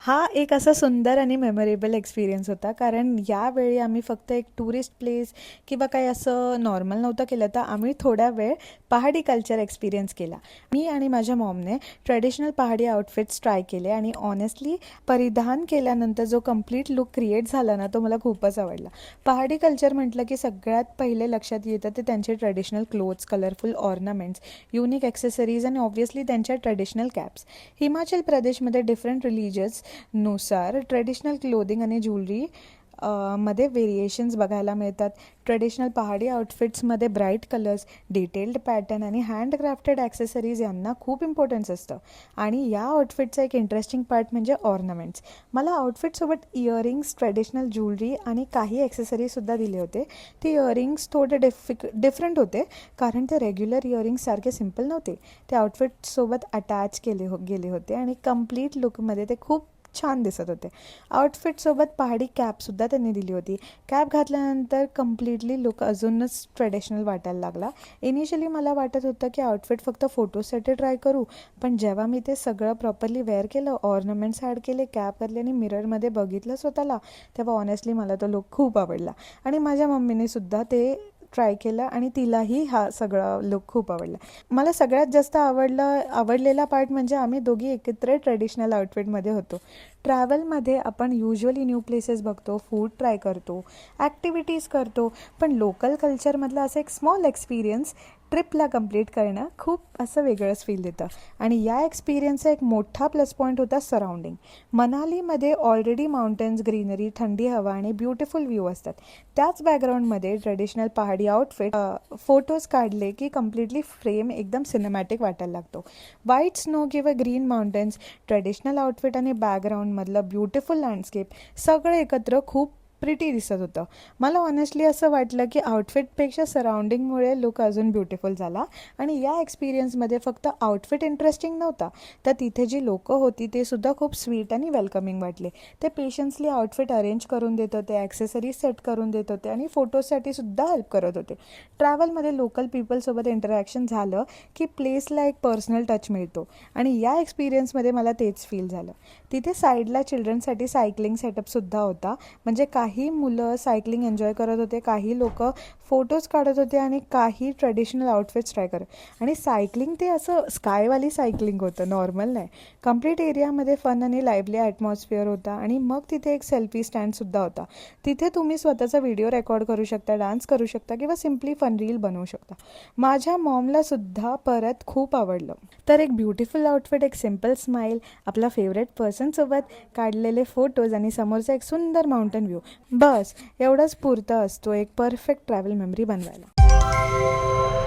हा एक असा सुंदर आणि मेमोरेबल एक्सपिरियन्स होता. कारण यावेळी आम्ही फक्त एक टुरिस्ट प्लेस किंवा काही असं नॉर्मल नव्हतं केलं, तर आम्ही थोडा वेळ पहाडी कल्चर एक्सपिरियन्स केला. मी आणि माझ्या मॉमने ट्रेडिशनल पहाडी आउटफिट्स ट्राय केले आणि ऑनेस्टली परिधान केल्यानंतर जो कम्प्लीट लुक क्रिएट झाला ना, तो मला खूपच आवडला. पहाडी कल्चर म्हटलं की सगळ्यात पहिले लक्षात येतं ते त्यांचे traditional clothes, colourful ornaments, unique accessories आणि ऑब्व्हियसली त्यांच्या ट्रेडिशनल कॅप्स. हिमाचल प्रदेशमध्ये डिफरंट रिलीजियस नुसार ट्रेडिशनल क्लोदिंग आणि ज्वेलरी मध्ये व्हेरिएशन्स बघायला मिळतात. ट्रेडिशनल पहाडी आउटफिट्समध्ये ब्राईट कलर्स, डिटेल्ड पॅटर्न आणि हँडक्राफ्टेड ॲक्सेसरीज यांना खूप इम्पॉर्टन्स असतं. आणि या आउटफिटचा एक इंटरेस्टिंग पार्ट म्हणजे ऑर्नामेंट्स. मला आउटफिटसोबत इयरिंग्स, ट्रेडिशनल ज्वेलरी आणि काही ॲक्सेसरीजसुद्धा दिले होते. ते इयरिंग्स थोडे डिफरंट होते कारण ते रेग्युलर इयरिंग्ससारखे सिम्पल नव्हते. ते आउटफिटसोबत अटॅच गेले होते आणि कम्प्लीट लुकमध्ये ते खूप छान दिसत होते. आउटफिटसोबत पहाडी कॅपसुद्धा त्यांनी दिली होती. कॅप घातल्यानंतर कम्प्लिटली लुक अजूनच ट्रेडिशनल वाटायला लागला. इनिशियली मला वाटत होतं की आउटफिट फक्त फोटोसाठी ट्राय करू, पण जेव्हा मी ते सगळं प्रॉपरली वेअर केलं, ऑर्नामेंट्स ॲड केले, कॅप घातली आणि मिररमध्ये बघितलं स्वतःला, तेव्हा ऑनेस्टली मला तो लुक खूप आवडला. आणि माझ्या मम्मीनेसुद्धा ते ट्राय केलं आणि तिलाही हा सगळा लुक खूप आवडला. मला सगळ्यात जास्त आवडलेला पार्ट म्हणजे आम्ही दोघी एकत्र ट्रेडिशनल आउटफिटमध्ये होतो. ट्रॅव्हलमध्ये आपण युज्युअली न्यू प्लेसेस बघतो, फूड ट्राय करतो, ॲक्टिव्हिटीज करतो, पण लोकल कल्चरमधलं असं एक स्मॉल एक्सपिरियन्स ट्रिपला कंप्लीट करणं खूप असं वेगळंच फील देतं. आणि या एक्सपिरियन्सचा एक मोठा प्लस पॉईंट होता सराउंडिंग. मनालीमध्ये ऑलरेडी माउंटन्स, ग्रीनरी, थंडी हवा आणि ब्युटिफुल व्ह्यू असतात. त्याच बॅकग्राऊंडमध्ये ट्रेडिशनल पहाडी आउटफिट फोटोज काढले की कम्प्लिटली फ्रेम एकदम सिनेमॅटिक वाटायला लागतो. व्हाईट स्नो किंवा ग्रीन माउंटन्स, ट्रेडिशनल आउटफिट आणि बॅकग्राऊंडमधलं ब्युटिफुल लँडस्केप सगळं एकत्र खूप प्रिटी दिसत होतं. मला ऑनेस्टली असं वाटलं की आउटफिटपेक्षा सराउंडिंगमुळे लुक अजून ब्युटिफुल झाला. आणि या एक्सपिरियन्समध्ये फक्त आउटफिट इंटरेस्टिंग नव्हता, तर तिथे जी लोकं होती ते सुद्धा खूप स्वीट आणि वेलकमिंग वाटले. ते पेशन्सली आउटफिट अरेंज करून देत होते, ॲक्सेसरीज सेट करून देत होते आणि फोटोसाठी सुद्धा हेल्प करत होते. ट्रॅव्हलमध्ये लोकल पीपलसोबत इंटरॅक्शन झालं की प्लेसला एक पर्सनल टच मिळतो आणि या एक्सपिरियन्समध्ये मला तेच फील झालं. तिथे साईडला चिल्ड्रनसाठी सायकलिंग सेटअपसुद्धा होता. म्हणजे काही मुलं सायकलिंग एन्जॉय करत होते, काही लोक फोटोज काढत होते आणि काही ट्रेडिशनल आउटफिट्स ट्राय करत. आणि सायकलिंग ते असं स्कायवाली सायकलिंग होतं, नॉर्मल नाही. कंप्लीट एरियामध्ये फन आणि लाईव्हली ॲटमॉस्फिअर होता. आणि मग तिथे एक सेल्फी स्टँडसुद्धा होता. तिथे तुम्ही स्वतःचा व्हिडिओ रेकॉर्ड करू शकता, डान्स करू शकता किंवा सिम्पली फन रील बनवू शकता. माझ्या मॉमला सुद्धा परत खूप आवडलं. तर एक ब्युटिफुल आउटफिट, एक सिम्पल स्माईल, आपला फेवरेट पर्सनसोबत काढलेले फोटोज आणि समोरचा एक सुंदर माउंटन व्ह्यू, बस एवढंच पुरतं असतो एक परफेक्ट ट्रॅव्हल मेमरी बनवायला.